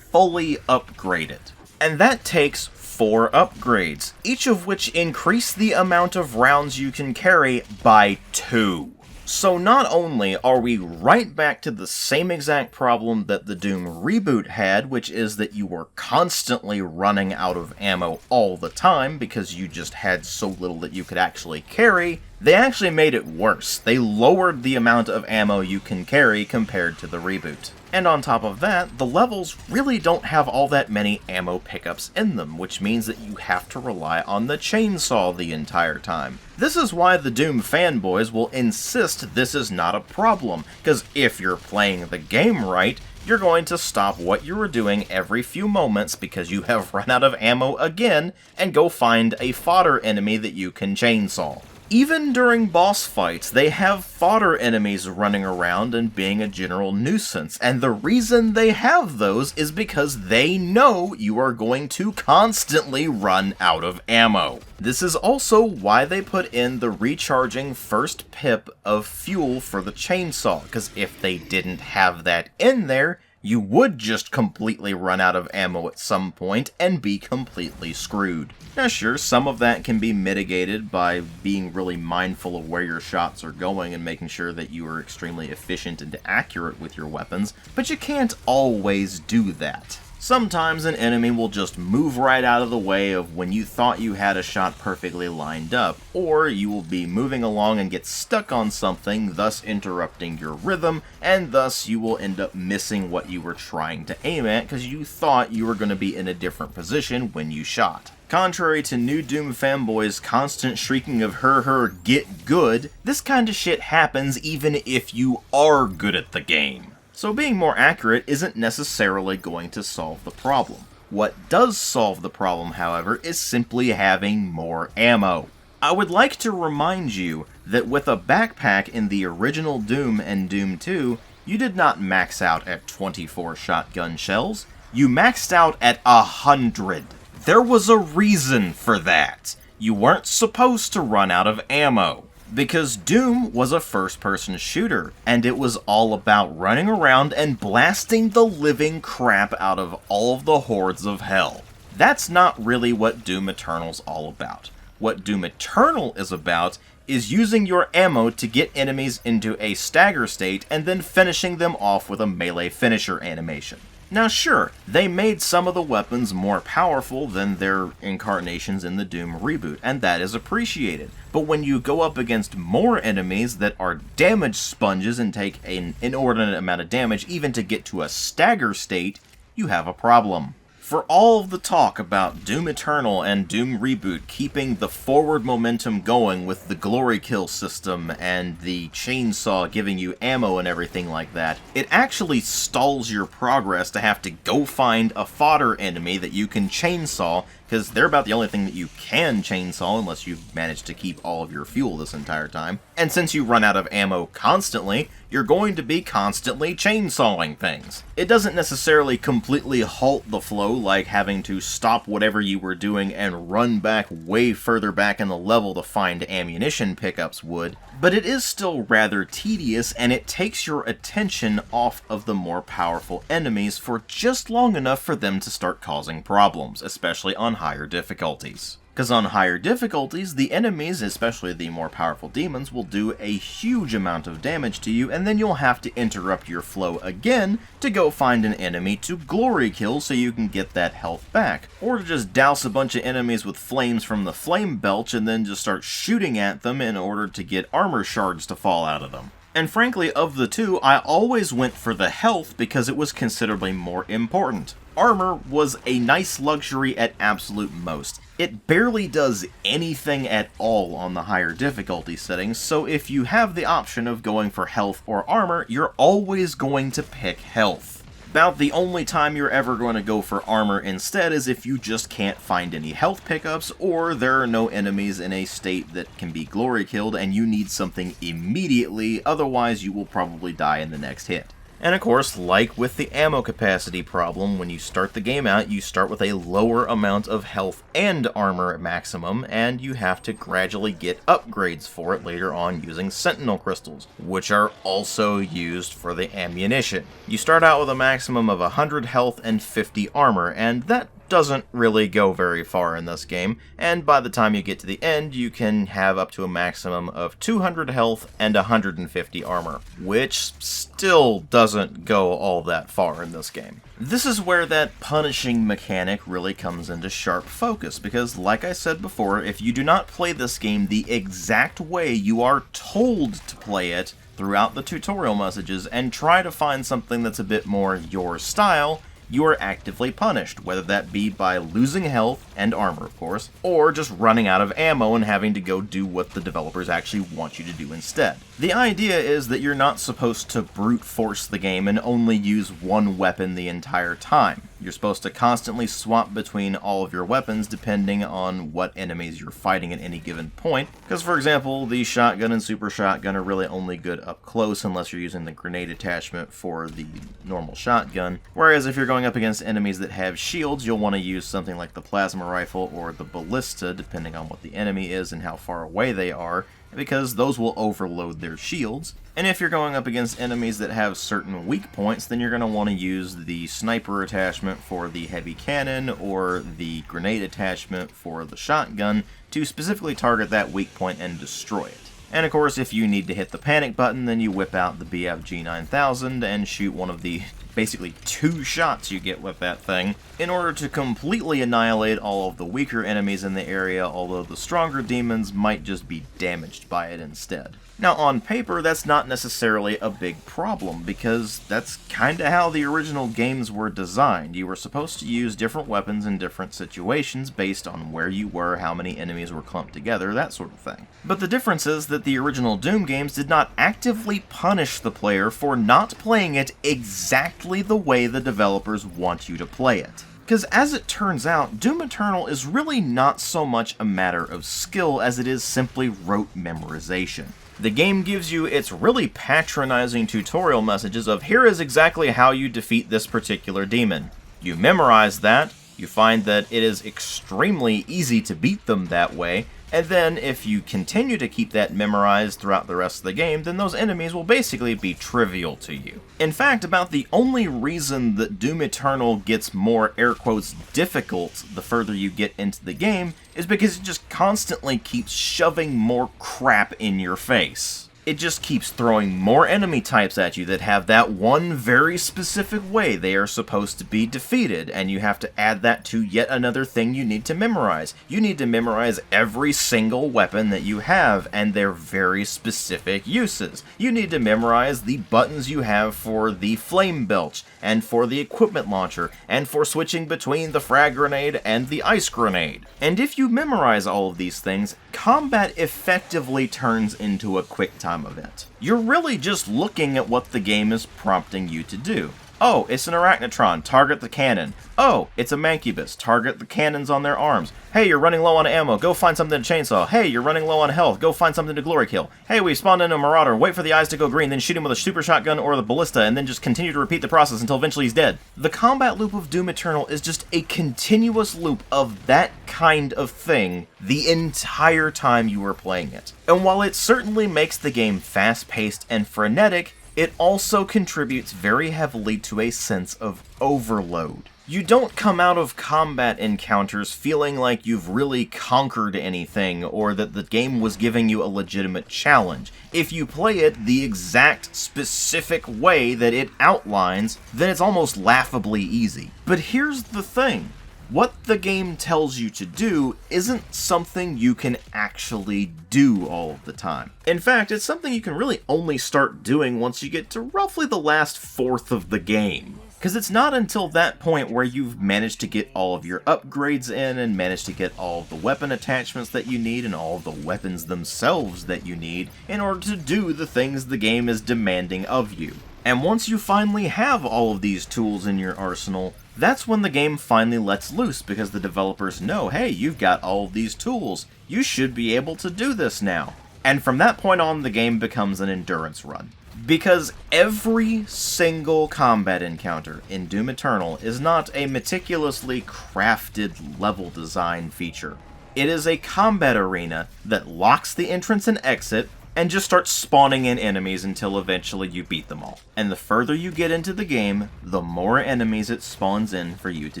fully upgraded. And that takes 4 upgrades, each of which increase the amount of rounds you can carry by 2. So not only are we right back to the same exact problem that the Doom reboot had, which is that you were constantly running out of ammo all the time because you just had so little that you could actually carry, they actually made it worse. They lowered the amount of ammo you can carry compared to the reboot. And on top of that, the levels really don't have all that many ammo pickups in them, which means that you have to rely on the chainsaw the entire time. This is why the Doom fanboys will insist this is not a problem, because if you're playing the game right, you're going to stop what you were doing every few moments because you have run out of ammo again, and go find a fodder enemy that you can chainsaw. Even during boss fights, they have fodder enemies running around and being a general nuisance, and the reason they have those is because they know you are going to constantly run out of ammo. This is also why they put in the recharging first pip of fuel for the chainsaw, because if they didn't have that in there, You would just completely run out of ammo at some point and be completely screwed. Now sure, some of that can be mitigated by being really mindful of where your shots are going and making sure that you are extremely efficient and accurate with your weapons, but you can't always do that. Sometimes an enemy will just move right out of the way of when you thought you had a shot perfectly lined up, or you will be moving along and get stuck on something, thus interrupting your rhythm, and thus you will end up missing what you were trying to aim at because you thought you were going to be in a different position when you shot. Contrary to New Doom fanboys' constant shrieking of her, get good, this kind of shit happens even if you are good at the game. So being more accurate isn't necessarily going to solve the problem. What does solve the problem, however, is simply having more ammo. I would like to remind you that with a backpack in the original Doom and Doom 2, you did not max out at 24 shotgun shells, you maxed out at 100. There was a reason for that. You weren't supposed to run out of ammo. Because Doom was a first-person shooter, and it was all about running around and blasting the living crap out of all of the hordes of hell. That's not really what Doom Eternal's all about. What Doom Eternal is about is using your ammo to get enemies into a stagger state and then finishing them off with a melee finisher animation. Now sure, they made some of the weapons more powerful than their incarnations in the Doom reboot, and that is appreciated. But when you go up against more enemies that are damage sponges and take an inordinate amount of damage even to get to a stagger state, you have a problem. For all of the talk about Doom Eternal and Doom Reboot keeping the forward momentum going with the glory kill system and the chainsaw giving you ammo and everything like that, it actually stalls your progress to have to go find a fodder enemy that you can chainsaw, because they're about the only thing that you can chainsaw unless you've managed to keep all of your fuel this entire time. And since you run out of ammo constantly, you're going to be constantly chainsawing things. It doesn't necessarily completely halt the flow, like having to stop whatever you were doing and run back way further back in the level to find ammunition pickups would, but it is still rather tedious, and it takes your attention off of the more powerful enemies for just long enough for them to start causing problems, especially on higher difficulties. Because on higher difficulties, the enemies, especially the more powerful demons, will do a huge amount of damage to you, and then you'll have to interrupt your flow again to go find an enemy to glory kill so you can get that health back. Or to just douse a bunch of enemies with flames from the flame belch and then just start shooting at them in order to get armor shards to fall out of them. And frankly, of the two, I always went for the health because it was considerably more important. Armor was a nice luxury at absolute most. It barely does anything at all on the higher difficulty settings, so if you have the option of going for health or armor, you're always going to pick health. About the only time you're ever going to go for armor instead is if you just can't find any health pickups, or there are no enemies in a state that can be glory killed and you need something immediately, otherwise you will probably die in the next hit. And of course, like with the ammo capacity problem, when you start the game out, you start with a lower amount of health and armor maximum, and you have to gradually get upgrades for it later on using Sentinel Crystals, which are also used for the ammunition. You start out with a maximum of 100 health and 50 armor, and that doesn't really go very far in this game, and by the time you get to the end, you can have up to a maximum of 200 health and 150 armor, which still doesn't go all that far in this game. This is where that punishing mechanic really comes into sharp focus, because like I said before, if you do not play this game the exact way you are told to play it throughout the tutorial messages and try to find something that's a bit more your style, you are actively punished, whether that be by losing health and armor, of course, or just running out of ammo and having to go do what the developers actually want you to do instead. The idea is that you're not supposed to brute force the game and only use one weapon the entire time. You're supposed to constantly swap between all of your weapons depending on what enemies you're fighting at any given point. Because, for example, the shotgun and super shotgun are really only good up close unless you're using the grenade attachment for the normal shotgun. Whereas if you're going up against enemies that have shields, you'll want to use something like the plasma rifle or the ballista, depending on what the enemy is and how far away they are, because those will overload their shields. And if you're going up against enemies that have certain weak points, then you're going to want to use the sniper attachment for the heavy cannon or the grenade attachment for the shotgun to specifically target that weak point and destroy it. And of course, if you need to hit the panic button, then you whip out the BFG 9000 and shoot one of the basically 2 shots you get with that thing in order to completely annihilate all of the weaker enemies in the area, although the stronger demons might just be damaged by it instead. Now, on paper, that's not necessarily a big problem, because that's kinda how the original games were designed. You were supposed to use different weapons in different situations based on where you were, how many enemies were clumped together, that sort of thing. But the difference is that the original Doom games did not actively punish the player for not playing it exactly the way the developers want you to play it. Because as it turns out, Doom Eternal is really not so much a matter of skill as it is simply rote memorization. The game gives you its really patronizing tutorial messages of here is exactly how you defeat this particular demon. You memorize that, you find that it is extremely easy to beat them that way, and then if you continue to keep that memorized throughout the rest of the game, then those enemies will basically be trivial to you. In fact, about the only reason that Doom Eternal gets more air quotes difficult the further you get into the game is because it just constantly keeps shoving more crap in your face. It just keeps throwing more enemy types at you that have that one very specific way they are supposed to be defeated, and you have to add that to yet another thing you need to memorize. You need to memorize every single weapon that you have and their very specific uses. You need to memorize the buttons you have for the flame belch, and for the equipment launcher, and for switching between the frag grenade and the ice grenade. And if you memorize all of these things, combat effectively turns into a quick time event. You're really just looking at what the game is prompting you to do. Oh, it's an arachnotron, target the cannon. Oh, it's a mancubus, target the cannons on their arms. Hey, you're running low on ammo, go find something to chainsaw. Hey, you're running low on health, go find something to glory kill. Hey, we spawned in a marauder, wait for the eyes to go green, then shoot him with a super shotgun or the ballista, and then just continue to repeat the process until eventually he's dead. The combat loop of Doom Eternal is just a continuous loop of that kind of thing the entire time you are playing it. And while it certainly makes the game fast-paced and frenetic, it also contributes very heavily to a sense of overload. You don't come out of combat encounters feeling like you've really conquered anything or that the game was giving you a legitimate challenge. If you play it the exact specific way that it outlines, then it's almost laughably easy. But here's the thing. What the game tells you to do isn't something you can actually do all of the time. In fact, it's something you can really only start doing once you get to roughly the last fourth of the game. Because it's not until that point where you've managed to get all of your upgrades in and managed to get all of the weapon attachments that you need and all of the weapons themselves that you need in order to do the things the game is demanding of you. And once you finally have all of these tools in your arsenal, that's when the game finally lets loose because the developers know, hey, you've got all of these tools. You should be able to do this now. And from that point on, the game becomes an endurance run. Because every single combat encounter in Doom Eternal is not a meticulously crafted level design feature. It is a combat arena that locks the entrance and exit and just starts spawning in enemies until eventually you beat them all. And the further you get into the game, the more enemies it spawns in for you to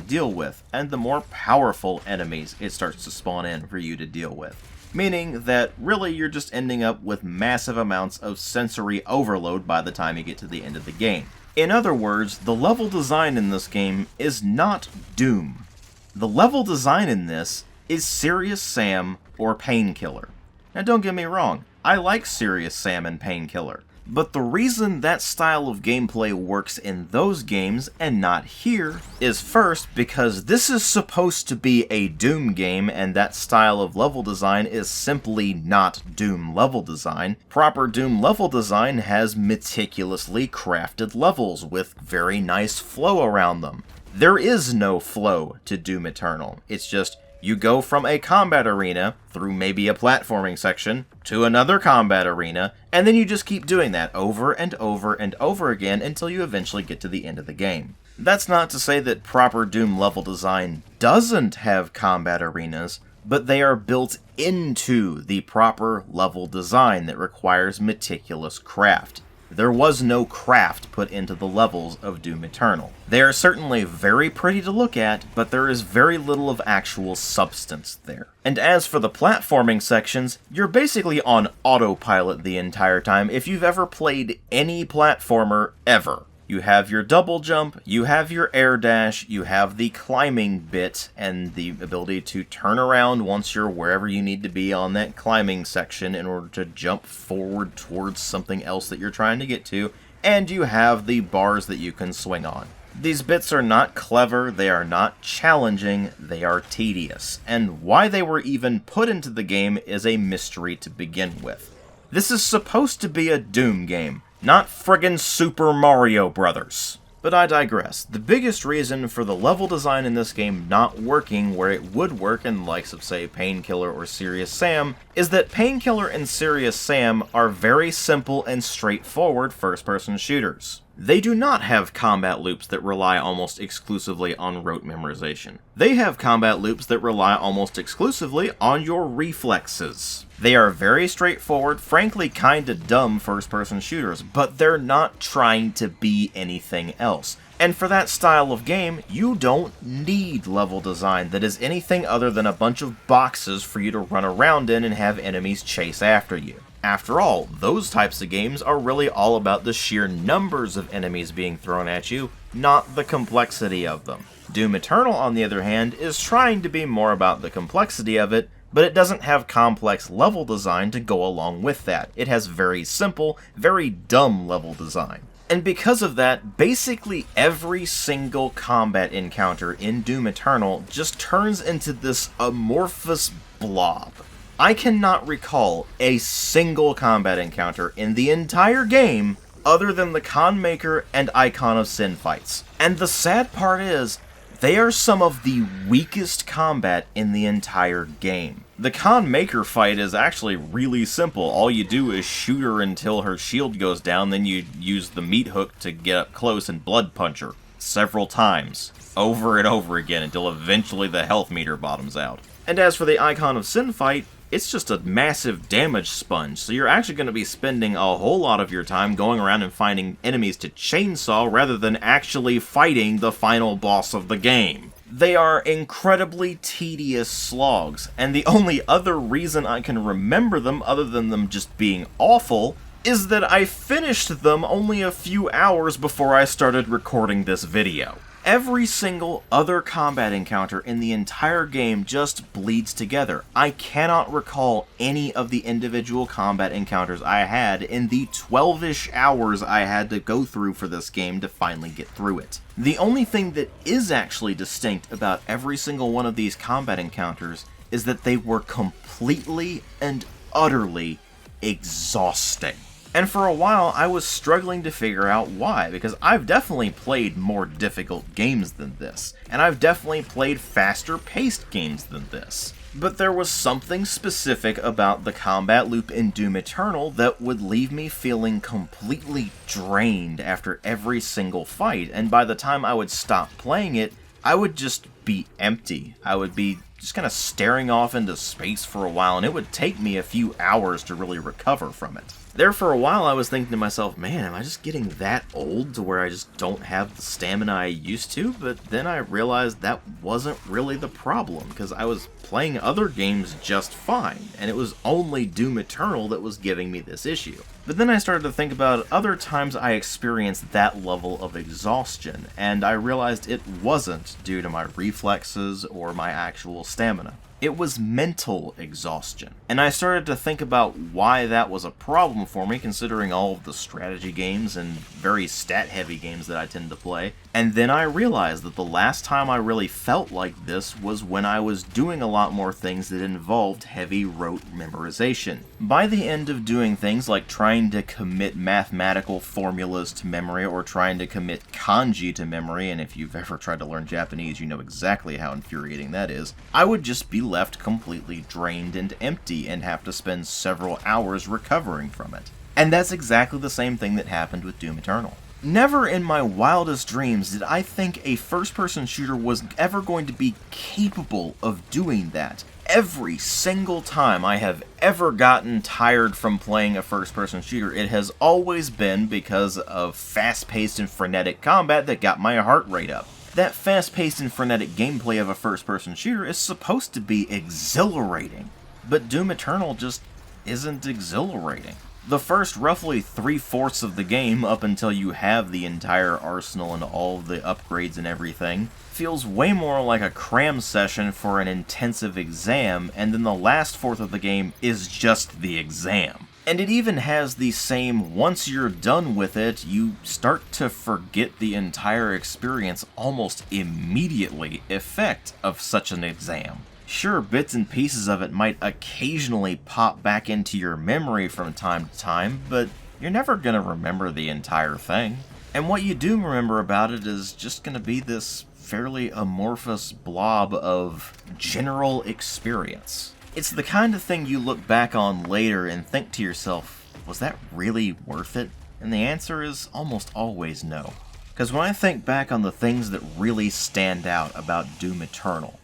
deal with, and the more powerful enemies it starts to spawn in for you to deal with. Meaning that really you're just ending up with massive amounts of sensory overload by the time you get to the end of the game. In other words, the level design in this game is not Doom. The level design in this is Serious Sam or Painkiller. Now don't get me wrong, I like Serious Sam and Painkiller, but the reason that style of gameplay works in those games and not here is first because this is supposed to be a Doom game and that style of level design is simply not Doom level design. Proper Doom level design has meticulously crafted levels with very nice flow around them. There is no flow to Doom Eternal, it's just you go from a combat arena, through maybe a platforming section, to another combat arena, and then you just keep doing that over and over and over again until you eventually get to the end of the game. That's not to say that proper Doom level design doesn't have combat arenas, but they are built into the proper level design that requires meticulous craft. There was no craft put into the levels of Doom Eternal. They are certainly very pretty to look at, but there is very little of actual substance there. And as for the platforming sections, you're basically on autopilot the entire time if you've ever played any platformer ever. You have your double jump, you have your air dash, you have the climbing bit, and the ability to turn around once you're wherever you need to be on that climbing section in order to jump forward towards something else that you're trying to get to, and you have the bars that you can swing on. These bits are not clever, they are not challenging, they are tedious, and why they were even put into the game is a mystery to begin with. This is supposed to be a Doom game, not friggin' Super Mario Brothers. But I digress. The biggest reason for the level design in this game not working where it would work in the likes of, say, Painkiller or Serious Sam, is that Painkiller and Serious Sam are very simple and straightforward first-person shooters. They do not have combat loops that rely almost exclusively on rote memorization. They have combat loops that rely almost exclusively on your reflexes. They are very straightforward, frankly kinda dumb first-person shooters, but they're not trying to be anything else. And for that style of game, you don't need level design that is anything other than a bunch of boxes for you to run around in and have enemies chase after you. After all, those types of games are really all about the sheer numbers of enemies being thrown at you, not the complexity of them. Doom Eternal, on the other hand, is trying to be more about the complexity of it, but it doesn't have complex level design to go along with that. It has very simple, very dumb level design. And because of that, basically every single combat encounter in Doom Eternal just turns into this amorphous blob. I cannot recall a single combat encounter in the entire game other than the Khan Maker and Icon of Sin fights. And the sad part is, they are some of the weakest combat in the entire game. The Khan Maker fight is actually really simple. All you do is shoot her until her shield goes down, then you use the meat hook to get up close and blood punch her several times, over and over again, until eventually the health meter bottoms out. And as for the Icon of Sin fight, it's just a massive damage sponge, so you're actually going to be spending a whole lot of your time going around and finding enemies to chainsaw rather than actually fighting the final boss of the game. They are incredibly tedious slogs, and the only other reason I can remember them, other than them just being awful, is that I finished them only a few hours before I started recording this video. Every single other combat encounter in the entire game just bleeds together. I cannot recall any of the individual combat encounters I had in the 12-ish hours I had to go through for this game to finally get through it. The only thing that is actually distinct about every single one of these combat encounters is that they were completely and utterly exhausting. And for a while, I was struggling to figure out why, because I've definitely played more difficult games than this, and I've definitely played faster-paced games than this. But there was something specific about the combat loop in Doom Eternal that would leave me feeling completely drained after every single fight, and by the time I would stop playing it, I would just be empty. I would be just kind of staring off into space for a while, and it would take me a few hours to really recover from it. There for a while I was thinking to myself, man, am I just getting that old to where I just don't have the stamina I used to? But then I realized that wasn't really the problem, because I was playing other games just fine, and it was only Doom Eternal that was giving me this issue. But then I started to think about other times I experienced that level of exhaustion, and I realized it wasn't due to my reflexes or my actual stamina. It was mental exhaustion. And I started to think about why that was a problem for me, considering all of the strategy games and very stat-heavy games that I tend to play. And then I realized that the last time I really felt like this was when I was doing a lot more things that involved heavy rote memorization. By the end of doing things like trying to commit mathematical formulas to memory or trying to commit kanji to memory, and if you've ever tried to learn Japanese, you know exactly how infuriating that is, I would just be left completely drained and empty and have to spend several hours recovering from it. And that's exactly the same thing that happened with Doom Eternal. Never in my wildest dreams did I think a first-person shooter was ever going to be capable of doing that. Every single time I have ever gotten tired from playing a first-person shooter, it has always been because of fast-paced and frenetic combat that got my heart rate up. That fast-paced and frenetic gameplay of a first-person shooter is supposed to be exhilarating, but Doom Eternal just isn't exhilarating. The first roughly 3/4 of the game, up until you have the entire arsenal and all the upgrades and everything, feels way more like a cram session for an intensive exam, and then the last fourth of the game is just the exam. And it even has the same, once you're done with it, you start to forget the entire experience almost immediately effect of such an exam. Sure, bits and pieces of it might occasionally pop back into your memory from time to time, but you're never going to remember the entire thing. And what you do remember about it is just going to be this fairly amorphous blob of general experience. It's the kind of thing you look back on later and think to yourself, was that really worth it? And the answer is almost always no. Because when I think back on the things that really stand out about Doom Eternal,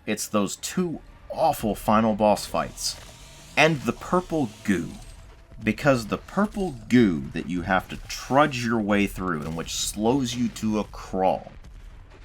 it's those two awful final boss fights, and the purple goo. Because the purple goo that you have to trudge your way through, and which slows you to a crawl,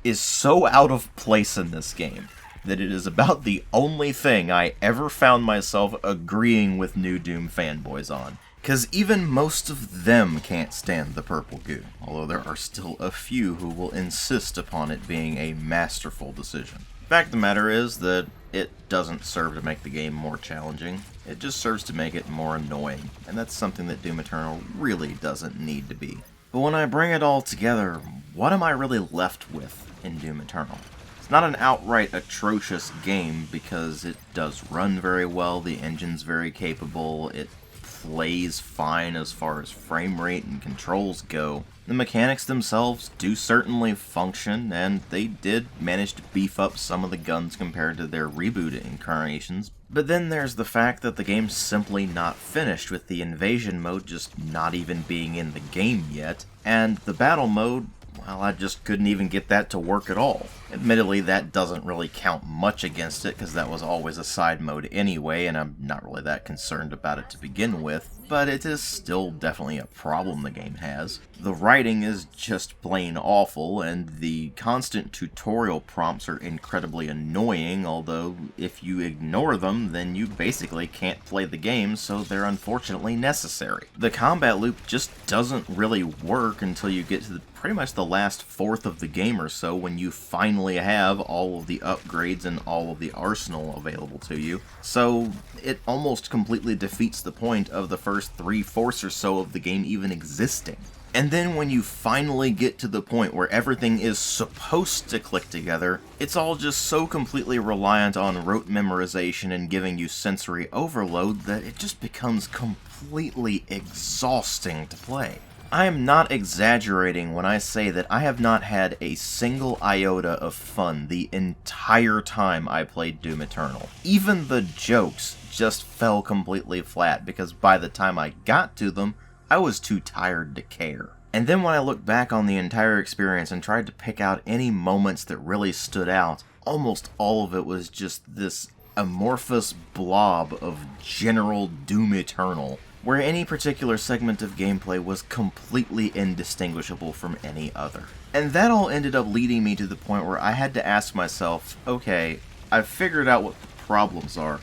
is so out of place in this game that it is about the only thing I ever found myself agreeing with new Doom fanboys on. Because even most of them can't stand the purple goo, although there are still a few who will insist upon it being a masterful decision. The fact of the matter is that it doesn't serve to make the game more challenging, it just serves to make it more annoying, and that's something that Doom Eternal really doesn't need to be. But when I bring it all together, what am I really left with in Doom Eternal? It's not an outright atrocious game because it does run very well, the engine's very capable, it plays fine as far as frame rate and controls go. The mechanics themselves do certainly function, and they did manage to beef up some of the guns compared to their reboot incarnations. But then there's the fact that the game's simply not finished, with the invasion mode just not even being in the game yet, and the battle mode, well, I just couldn't even get that to work at all. Admittedly, that doesn't really count much against it, because that was always a side mode anyway, and I'm not really that concerned about it to begin with, but it is still definitely a problem the game has. The writing is just plain awful, and the constant tutorial prompts are incredibly annoying, although if you ignore them, then you basically can't play the game, so they're unfortunately necessary. The combat loop just doesn't really work until you get to pretty much the last fourth of the game or so, when you finally have all of the upgrades and all of the arsenal available to you. So it almost completely defeats the point of the first 3/4 or so of the game even existing. And then when you finally get to the point where everything is supposed to click together, it's all just so completely reliant on rote memorization and giving you sensory overload that it just becomes completely exhausting to play. I am not exaggerating when I say that I have not had a single iota of fun the entire time I played Doom Eternal. Even the jokes just fell completely flat, because by the time I got to them, I was too tired to care. And then when I looked back on the entire experience and tried to pick out any moments that really stood out, almost all of it was just this amorphous blob of general Doom Eternal, where any particular segment of gameplay was completely indistinguishable from any other. And that all ended up leading me to the point where I had to ask myself, okay, I've figured out what the problems are.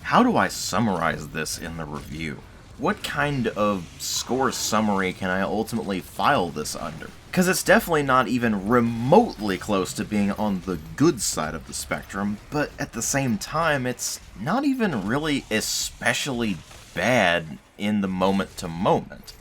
How do I summarize this in the review? What kind of score summary can I ultimately file this under? Because it's definitely not even remotely close to being on the good side of the spectrum, but at the same time, it's not even really especially bad in the moment to moment.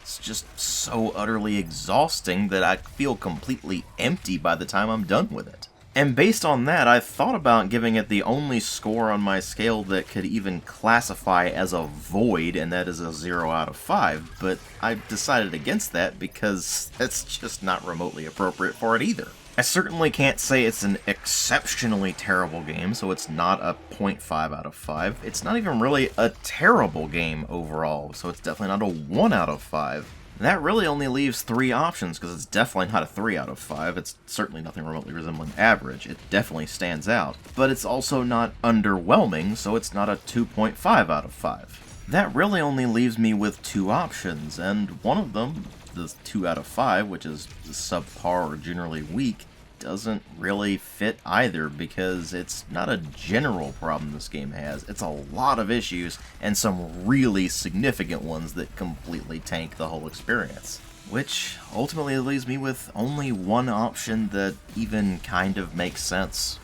It's just so utterly exhausting that I feel completely empty by the time I'm done with it. And based on that, I thought about giving it the only score on my scale that could even classify as a void, and that is a 0 out of 5, but I decided against that because that's just not remotely appropriate for it either. I certainly can't say it's an exceptionally terrible game, so it's not a 0.5 out of 5. It's not even really a terrible game overall, so it's definitely not a 1 out of 5. That really only leaves 3 options, because it's definitely not a 3 out of 5. It's certainly nothing remotely resembling average. It definitely stands out. But it's also not underwhelming, so it's not a 2.5 out of 5. That really only leaves me with 2 options, and one of them, the 2 out of 5, which is subpar or generally weak, doesn't really fit either, because it's not a general problem this game has. It's a lot of issues, and some really significant ones that completely tank the whole experience. Which ultimately leaves me with only one option that even kind of makes sense.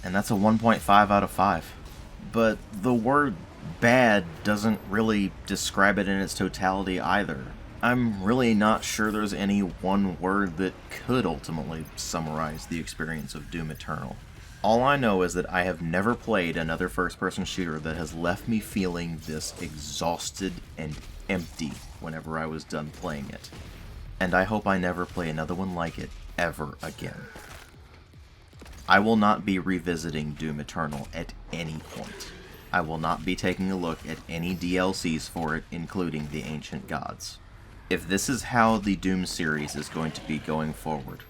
And that's a 1.5 out of 5. But the word bad doesn't really describe it in its totality either. I'm really not sure there's any one word that could ultimately summarize the experience of Doom Eternal. All I know is that I have never played another first-person shooter that has left me feeling this exhausted and empty whenever I was done playing it. And I hope I never play another one like it ever again. I will not be revisiting Doom Eternal at any point. I will not be taking a look at any DLCs for it, including the Ancient Gods. If this is how the Doom series is going to be going forward,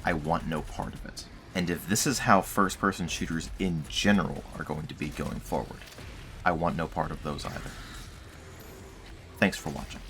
I want no part of it. And if this is how first-person shooters in general are going to be going forward, I want no part of those either. Thanks for watching.